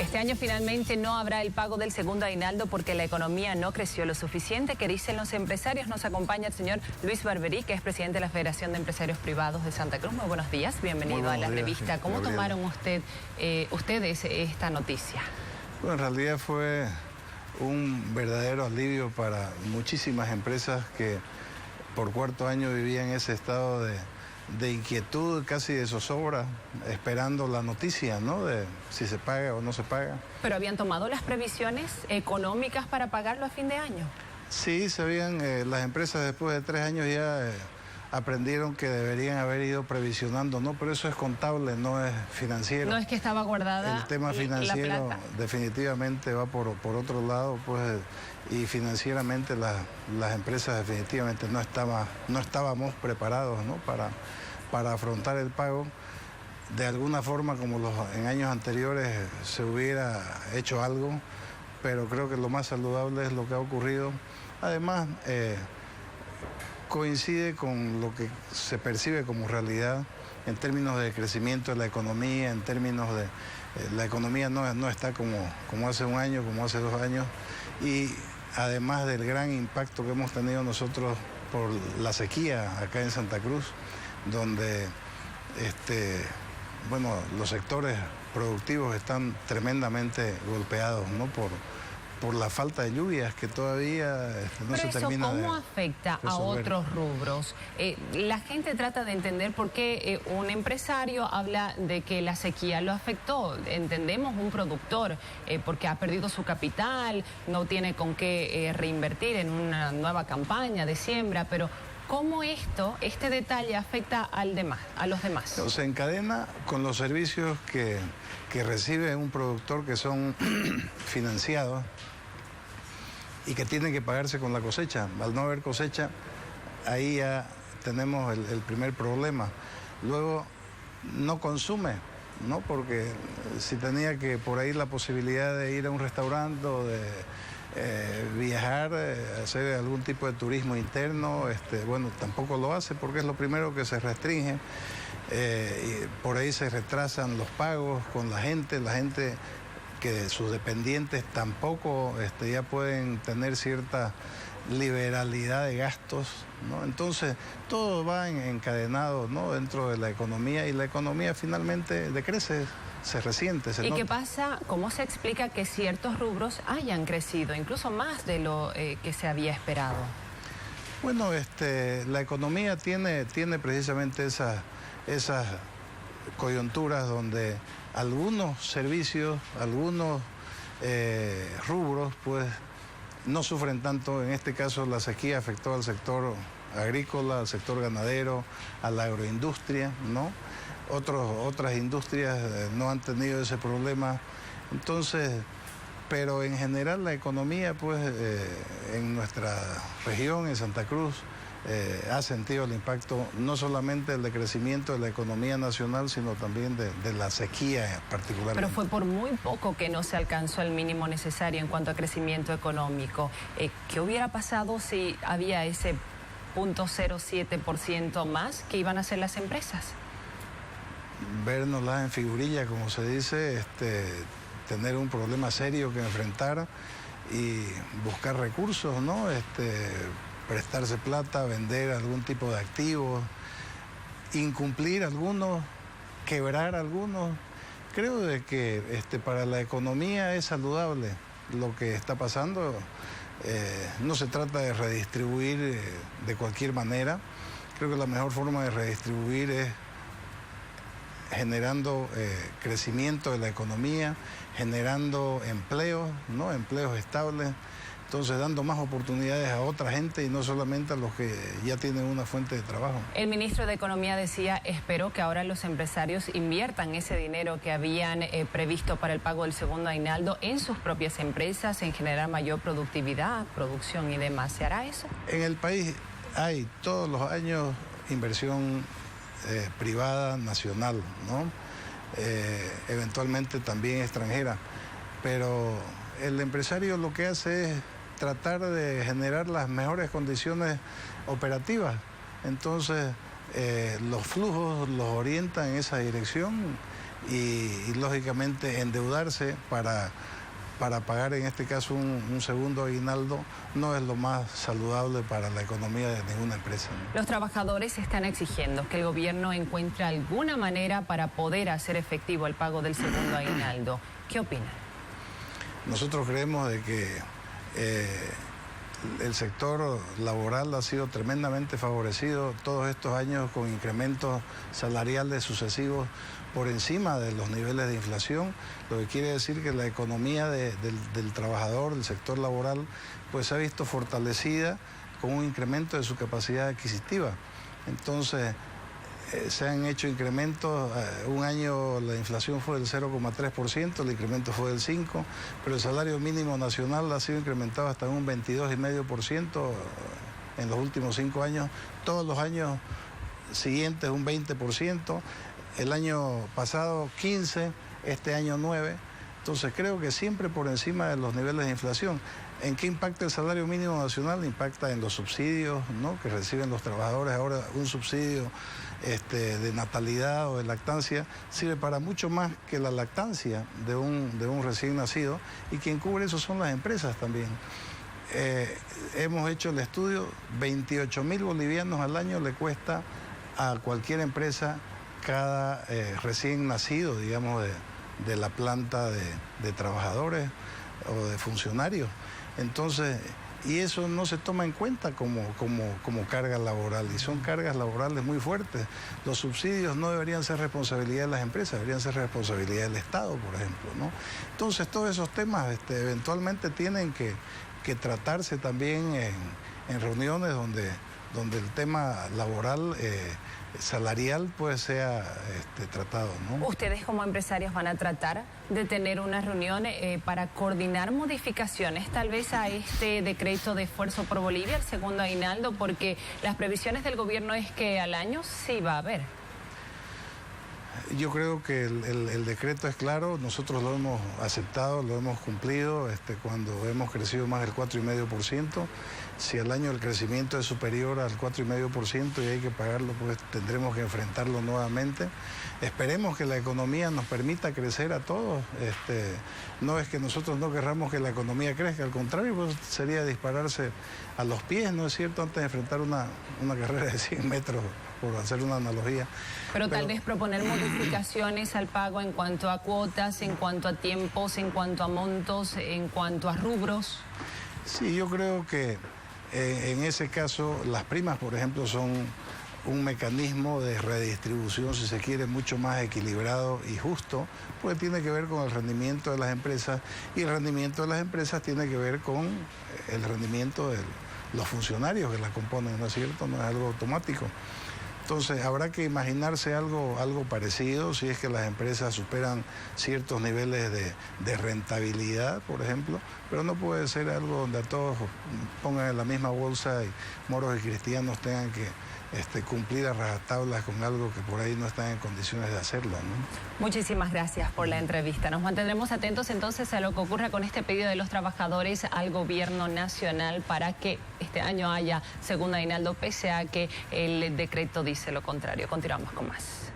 Este año finalmente no habrá el pago del segundo aguinaldo porque la economía no creció lo suficiente. ¿Qué dicen los empresarios? Nos acompaña el señor Luis Barberí, que es presidente de la Federación de Empresarios Privados de Santa Cruz. Muy buenos días, bienvenido a la revista. ¿Cómo tomaron ustedes esta noticia? Bueno, en realidad fue un verdadero alivio para muchísimas empresas que por cuarto año vivían ese estado de inquietud, casi de zozobra, esperando la noticia, ¿no? De si se paga o no se paga. ¿Pero habían tomado las previsiones económicas para pagarlo a fin de año? Sí, las empresas después de 3 años ya aprendieron que deberían haber ido previsionando, ¿no? Pero eso es contable, no es financiero. No es que estaba guardada el tema financiero la plata. Definitivamente va por otro lado, pues, y financieramente las empresas definitivamente no estábamos preparados, ¿no? para afrontar el pago. De alguna forma, como en años anteriores, se hubiera hecho algo, pero creo que lo más saludable es lo que ha ocurrido. Además, coincide con lo que se percibe como realidad en términos de crecimiento de la economía, en términos de la economía no está como hace un año, como hace 2 años, y además del gran impacto que hemos tenido nosotros por la sequía acá en Santa Cruz, donde los sectores productivos están tremendamente golpeados, ¿no? por la falta de lluvias que todavía no se termina de resolver. ¿Cómo afecta a otros rubros? La gente trata de entender por qué un empresario habla de que la sequía lo afectó. Entendemos un productor porque ha perdido su capital, no tiene con qué reinvertir en una nueva campaña de siembra, pero ¿cómo este detalle afecta a los demás? Se encadena con los servicios que recibe un productor que son financiados y que tienen que pagarse con la cosecha. Al no haber cosecha, ahí ya tenemos el primer problema. Luego, no consume, ¿no? Porque si tenía que por ahí la posibilidad de ir a un restaurante o de viajar, hacer algún tipo de turismo interno, tampoco lo hace porque es lo primero que se restringe. Y por ahí se retrasan los pagos con la gente que sus dependientes tampoco ya pueden tener cierta liberalidad de gastos, ¿no? Entonces, todo va encadenado, ¿no? Dentro de la economía, y la economía finalmente decrece, se resiente, se ¿Y nota. qué pasa? ¿Cómo se explica que ciertos rubros hayan crecido, incluso más de lo que se había esperado? Bueno, la economía tiene precisamente esas coyunturas donde algunos servicios, algunos rubros, pues no sufren tanto. En este caso, la sequía afectó al sector agrícola, al sector ganadero, a la agroindustria, ¿no? Otras industrias no han tenido ese problema. Entonces, pero en general la economía, pues, en nuestra región, en Santa Cruz, ha sentido el impacto no solamente del decrecimiento de la economía nacional, sino también de la sequía particularmente. Pero fue por muy poco que no se alcanzó el mínimo necesario en cuanto a crecimiento económico. ¿Qué hubiera pasado si había ese 0.07% más que iban a hacer las empresas? Vernoslas en figurilla, como se dice, tener un problema serio que enfrentar y buscar recursos, ¿no? Prestarse plata, vender algún tipo de activos, incumplir algunos, quebrar algunos. Creo de que para la economía es saludable lo que está pasando. No se trata de redistribuir de cualquier manera. Creo que la mejor forma de redistribuir es generando crecimiento de la economía, generando empleos, ¿no? Empleos estables. Entonces, dando más oportunidades a otra gente y no solamente a los que ya tienen una fuente de trabajo. El ministro de Economía decía, espero que ahora los empresarios inviertan ese dinero que habían previsto para el pago del segundo aguinaldo en sus propias empresas, en generar mayor productividad, producción y demás. ¿Se hará eso? En el país hay todos los años inversión privada, nacional, ¿no? Eventualmente también extranjera, pero el empresario lo que hace es tratar de generar las mejores condiciones operativas. Entonces, los flujos los orientan en esa dirección y lógicamente endeudarse para pagar en este caso un segundo aguinaldo no es lo más saludable para la economía de ninguna empresa. Los trabajadores están exigiendo que el gobierno encuentre alguna manera para poder hacer efectivo el pago del segundo aguinaldo. ¿Qué opinan? Nosotros creemos de que el sector laboral ha sido tremendamente favorecido todos estos años con incrementos salariales sucesivos por encima de los niveles de inflación, lo que quiere decir que la economía del trabajador, del sector laboral, pues se ha visto fortalecida con un incremento de su capacidad adquisitiva. Entonces, se han hecho incrementos, un año la inflación fue del 0,3%, el incremento fue del 5%, pero el salario mínimo nacional ha sido incrementado hasta un 22,5% en los últimos 5 años, todos los años siguientes un 20%, el año pasado 15%, este año 9%, entonces creo que siempre por encima de los niveles de inflación. ¿En qué impacta el salario mínimo nacional? Impacta en los subsidios, ¿no?, que reciben los trabajadores. Ahora un subsidio de natalidad o de lactancia sirve para mucho más que la lactancia de un recién nacido, y quien cubre eso son las empresas también. Hemos hecho el estudio, 28.000 bolivianos al año le cuesta a cualquier empresa cada recién nacido, digamos, de la planta de trabajadores o de funcionarios. Entonces, y eso no se toma en cuenta como carga laboral, y son cargas laborales muy fuertes. Los subsidios no deberían ser responsabilidad de las empresas, deberían ser responsabilidad del Estado, por ejemplo, ¿no? Entonces, todos esos temas eventualmente tienen que tratarse también en reuniones donde el tema laboral, salarial, pues sea tratado, ¿no? ¿Ustedes como empresarios van a tratar de tener una reunión para coordinar modificaciones tal vez a este decreto de esfuerzo por Bolivia, el segundo aguinaldo? Porque las previsiones del gobierno es que al año sí va a haber. Yo creo que el decreto es claro, nosotros lo hemos aceptado, lo hemos cumplido cuando hemos crecido más del 4,5%. Si al año el crecimiento es superior al 4,5% y hay que pagarlo, pues tendremos que enfrentarlo nuevamente. Esperemos que la economía nos permita crecer a todos. No es que nosotros no querramos que la economía crezca, al contrario, pues sería dispararse a los pies, ¿no es cierto?, antes de enfrentar una carrera de 100 metros, por hacer una analogía. Pero tal vez proponer modificaciones al pago en cuanto a cuotas, en cuanto a tiempos, en cuanto a montos, en cuanto a rubros. Sí, yo creo que en ese caso las primas, por ejemplo, son un mecanismo de redistribución, si se quiere, mucho más equilibrado y justo, pues tiene que ver con el rendimiento de las empresas, y el rendimiento de las empresas tiene que ver con el rendimiento de los funcionarios que la componen, ¿no es cierto?, no es algo automático. Entonces habrá que imaginarse algo parecido si es que las empresas superan ciertos niveles de rentabilidad, por ejemplo, pero no puede ser algo donde a todos pongan en la misma bolsa y moros y cristianos tengan que cumplir a rajatablas con algo que por ahí no están en condiciones de hacerlo, ¿no? Muchísimas gracias por la entrevista. Nos mantendremos atentos entonces a lo que ocurra con este pedido de los trabajadores al gobierno nacional para que este año haya segundo aguinaldo, pese a que el decreto dice lo contrario. Continuamos con más.